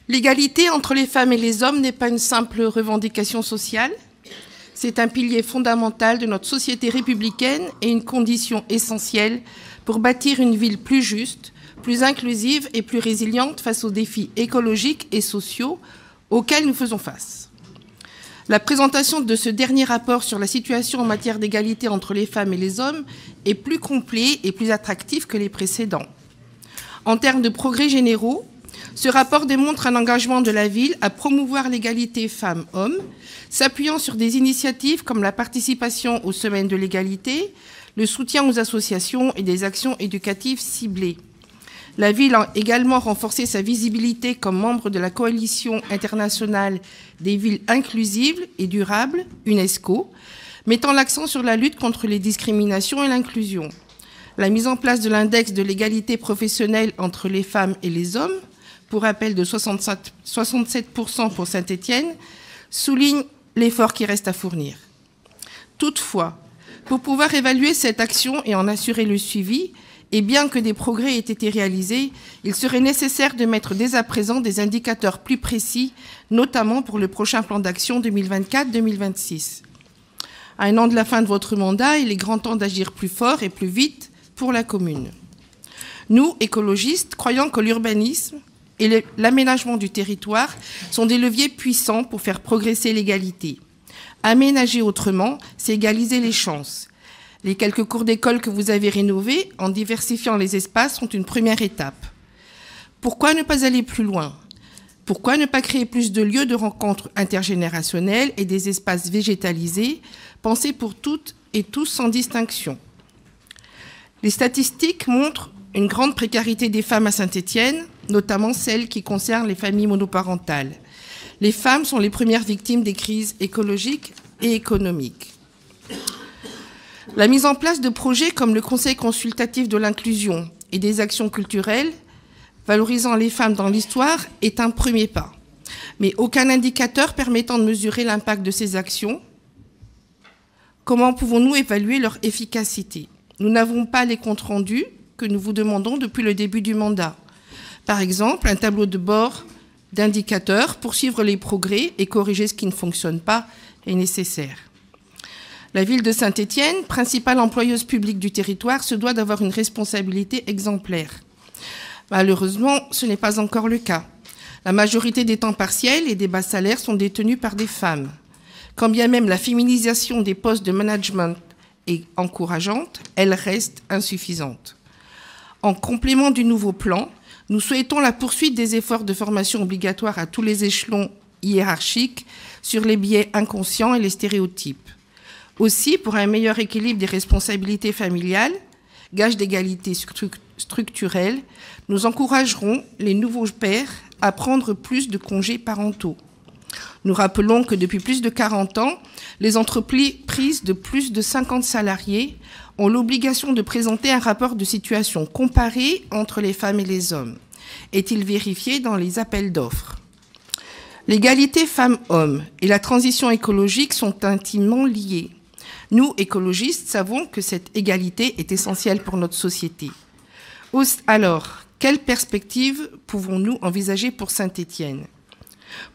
L'égalité entre les femmes et les hommes n'est pas une simple revendication sociale. C'est un pilier fondamental de notre société républicaine et une condition essentielle pour bâtir une ville plus juste, plus inclusive et plus résiliente face aux défis écologiques et sociaux auxquels nous faisons face. La présentation de ce dernier rapport sur la situation en matière d'égalité entre les femmes et les hommes est plus complet et plus attractif que les précédents. En termes de progrès généraux, ce rapport démontre un engagement de la ville à promouvoir l'égalité femmes-hommes, s'appuyant sur des initiatives comme la participation aux semaines de l'égalité, le soutien aux associations et des actions éducatives ciblées. La ville a également renforcé sa visibilité comme membre de la Coalition internationale des villes inclusives et durables, UNESCO, mettant l'accent sur la lutte contre les discriminations et l'inclusion. La mise en place de l'index de l'égalité professionnelle entre les femmes et les hommes, pour rappel de 67% pour Saint-Étienne, souligne l'effort qui reste à fournir. Toutefois, pour pouvoir évaluer cette action et en assurer le suivi, et bien que des progrès aient été réalisés, il serait nécessaire de mettre dès à présent des indicateurs plus précis, notamment pour le prochain plan d'action 2024-2026. À un an de la fin de votre mandat, il est grand temps d'agir plus fort et plus vite pour la commune. Nous, écologistes, croyons que l'urbanisme et l'aménagement du territoire sont des leviers puissants pour faire progresser l'égalité. Aménager autrement, c'est égaliser les chances. Les quelques cours d'école que vous avez rénovés, en diversifiant les espaces, sont une première étape. Pourquoi ne pas aller plus loin? Pourquoi ne pas créer plus de lieux de rencontres intergénérationnelles et des espaces végétalisés, pensés pour toutes et tous sans distinction? Les statistiques montrent une grande précarité des femmes à Saint-Étienne, notamment celles qui concernent les familles monoparentales. Les femmes sont les premières victimes des crises écologiques et économiques. La mise en place de projets comme le Conseil consultatif de l'inclusion et des actions culturelles valorisant les femmes dans l'histoire est un premier pas. Mais aucun indicateur permettant de mesurer l'impact de ces actions. Comment pouvons-nous évaluer leur efficacité? Nous n'avons pas les comptes rendus que nous vous demandons depuis le début du mandat. Par exemple, un tableau de bord d'indicateurs pour suivre les progrès et corriger ce qui ne fonctionne pas est nécessaire. La ville de Saint-Étienne, principale employeuse publique du territoire, se doit d'avoir une responsabilité exemplaire. Malheureusement, ce n'est pas encore le cas. La majorité des temps partiels et des bas salaires sont détenus par des femmes. Quand bien même la féminisation des postes de management est encourageante, elle reste insuffisante. En complément du nouveau plan, nous souhaitons la poursuite des efforts de formation obligatoire à tous les échelons hiérarchiques sur les biais inconscients et les stéréotypes. Aussi, pour un meilleur équilibre des responsabilités familiales, gage d'égalité structurelle, nous encouragerons les nouveaux pères à prendre plus de congés parentaux. Nous rappelons que depuis plus de 40 ans, les entreprises de plus de 50 salariés ont l'obligation de présenter un rapport de situation comparé entre les femmes et les hommes. Est-il vérifié dans les appels d'offres? L'égalité femmes-hommes et la transition écologique sont intimement liées. Nous, écologistes, savons que cette égalité est essentielle pour notre société. Alors, quelles perspectives pouvons-nous envisager pour Saint-Étienne?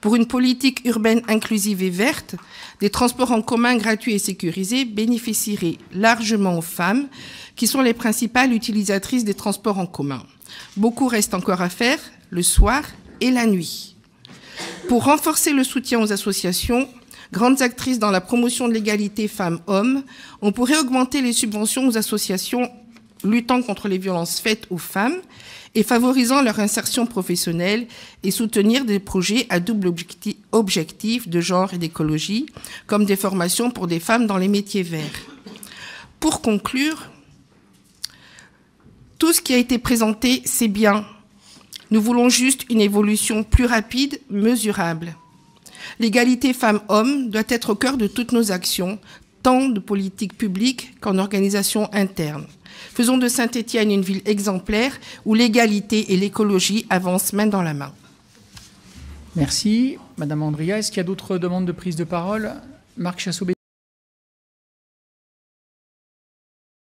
Pour une politique urbaine inclusive et verte, des transports en commun gratuits et sécurisés bénéficieraient largement aux femmes, qui sont les principales utilisatrices des transports en commun. Beaucoup reste encore à faire le soir et la nuit. Pour renforcer le soutien aux associations, grandes actrices dans la promotion de l'égalité femmes-hommes, on pourrait augmenter les subventions aux associations luttant contre les violences faites aux femmes et favorisant leur insertion professionnelle et soutenir des projets à double objectif de genre et d'écologie, comme des formations pour des femmes dans les métiers verts. Pour conclure, tout ce qui a été présenté, c'est bien. Nous voulons juste une évolution plus rapide, mesurable. L'égalité femmes-hommes doit être au cœur de toutes nos actions, tant de politique publique qu'en organisation interne. Faisons de Saint-Étienne une ville exemplaire où l'égalité et l'écologie avancent main dans la main. Merci. Madame Andria, est-ce qu'il y a d'autres demandes de prise de parole? Marc Chassot.